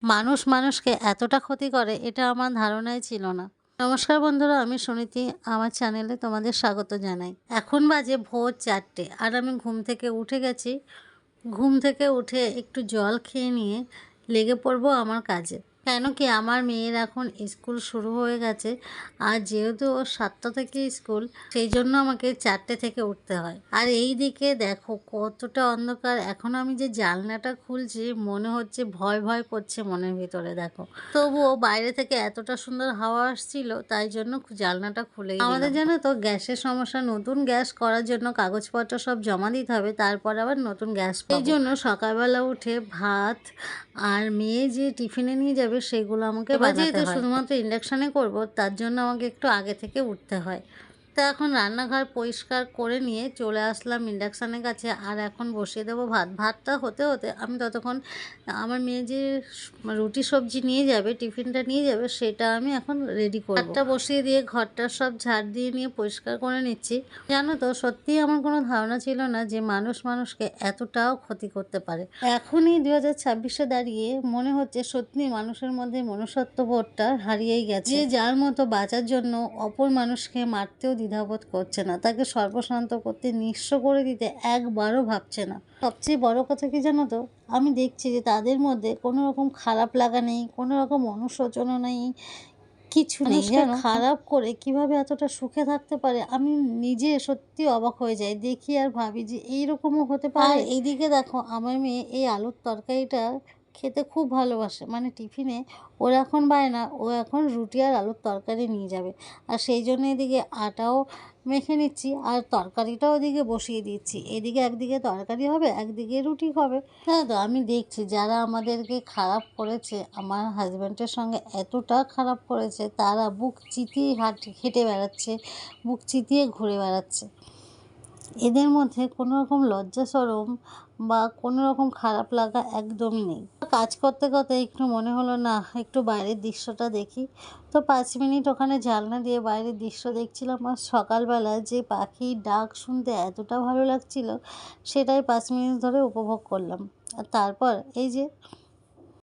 মানুষ মানুষকে এতটা ক্ষতি করে এটা আমার ধারণাই ছিল না। নমস্কার বন্ধুরা, আমি সুনীতি। আমার চ্যানেলে তোমাদের স্বাগত জানাই। এখন বাজে ভোর 4টে আর আমি ঘুম থেকে উঠে গেছি। ঘুম থেকে উঠে একটু জল খেয়ে নিয়ে লেগে পড়বো আমার কাজে। কেন কি আমার মেয়ের এখন স্কুল শুরু হয়ে গেছে, আর যেহেতু ওর 7টা থেকে স্কুল, সেই জন্য আমাকে 4টে থেকে উঠতে হয়। আর এই দিকে দেখো কতটা অন্ধকার। এখন আমি যে জানলাটা খুলছি মনে হচ্ছে ভয় ভয় করছে মনের ভিতরে। দেখো, তবুও বাইরে থেকে এতটা সুন্দর হাওয়া আসছিল, তাই জন্য জানলাটা খুলেই দিলাম। আমাদের জানো তো গ্যাসের সমস্যা। নতুন গ্যাস করার জন্য কাগজপত্র সব জমা দিতে হবে, তারপর আবার নতুন গ্যাস পাবো। এই জন্য সকালবেলা উঠে ভাত আর মেয়ে যে টিফিনে নিয়ে যাবে সেগুলো আমাকে বানাতে হয়। শুধুমাত্র ইন্ডাকশানে করব, তার জন্য আমাকে একটু আগে থেকে উঠতে হয়। তা এখন রান্নাঘর পরিষ্কার করে নিয়ে চলে আসলাম ইন্ডাকশানের কাছে, আর এখন বসিয়ে দেবো ভাত। ভাতটা হতে হতে আমি ততক্ষণ আমার মেয়ে যে রুটি সবজি নিয়ে যাবে, টিফিনটা নিয়ে যাবে, সেটা আমি এখন রেডি করব। ভাতটা বসিয়ে দিয়ে ঘরটা সব ঝাড় দিয়ে নিয়ে পরিষ্কার করে নিচ্ছি। জানো তো, সত্যিই আমার কোনো ধারণা ছিল না যে মানুষ মানুষকে এতটাও ক্ষতি করতে পারে। এখনই 2026-এ দাঁড়িয়ে মনে হচ্ছে সত্যি মানুষের মধ্যে মনুষ্যত্ববোধটা হারিয়েই গেছে। যে যার মতো বাঁচার জন্য অপর মানুষকে মারতেও দ্বিধাবোধ করছে না, তাকে সর্বশান্ত করতে, নিঃস্ব করে দিতে একবারও ভাবছে না। সবচেয়ে বড় কথা কি জানো তো, আমি দেখছি যে তাদের মধ্যে কোনো রকম খারাপ লাগা নেই, কোনো রকম অনুশোচনা নেই, কিছু নেই। জানো, খারাপ করে কিভাবে এতটা সুখে থাকতে পারে আমি নিজে সত্যি অবাক হয়ে যাই। দেখি আর ভাবি যে এইরকমও হতে পারে। আর এইদিকে দেখো, আমার মেয়ে এই আলুর তরকারিটা খেতে খুব ভালোবাসে। মানে টিফিনে ওর এখন বায়না, ও এখন রুটি আর আলুর তরকারি নিয়ে যাবে। আর সেই জন্য এদিকে আটাও মেখে নিচ্ছি আর তরকারিটাও ওদিকে বসিয়ে দিচ্ছি। এদিকে একদিকে তরকারি হবে, একদিকে রুটি হবে। হ্যাঁ, তো আমি দেখছি যারা আমাদেরকে খারাপ করেছে, আমার হাজব্যান্ডের সঙ্গে এতটা খারাপ করেছে, তারা বুক চিতিয়ে হেঁটে বেড়াচ্ছে, বুক চিতিয়ে ঘুরে বেড়াচ্ছে। এদের মধ্যে কোনো রকম লজ্জা শরম বা কোনো রকম খারাপ লাগা একদমই নেই। কাজ করতে করতে একটু মনে হলো না একটু বাইরের দৃশ্যটা দেখি। তো 5 মিনিট ওখানে জানলা দিয়ে বাইরের দৃশ্য দেখছিলাম। আর সকালবেলা যে পাখির ডাক শুনতে এতটা ভালো লাগছিল, সেটাই 5 মিনিট ধরে উপভোগ করলাম। আর তারপর এই যে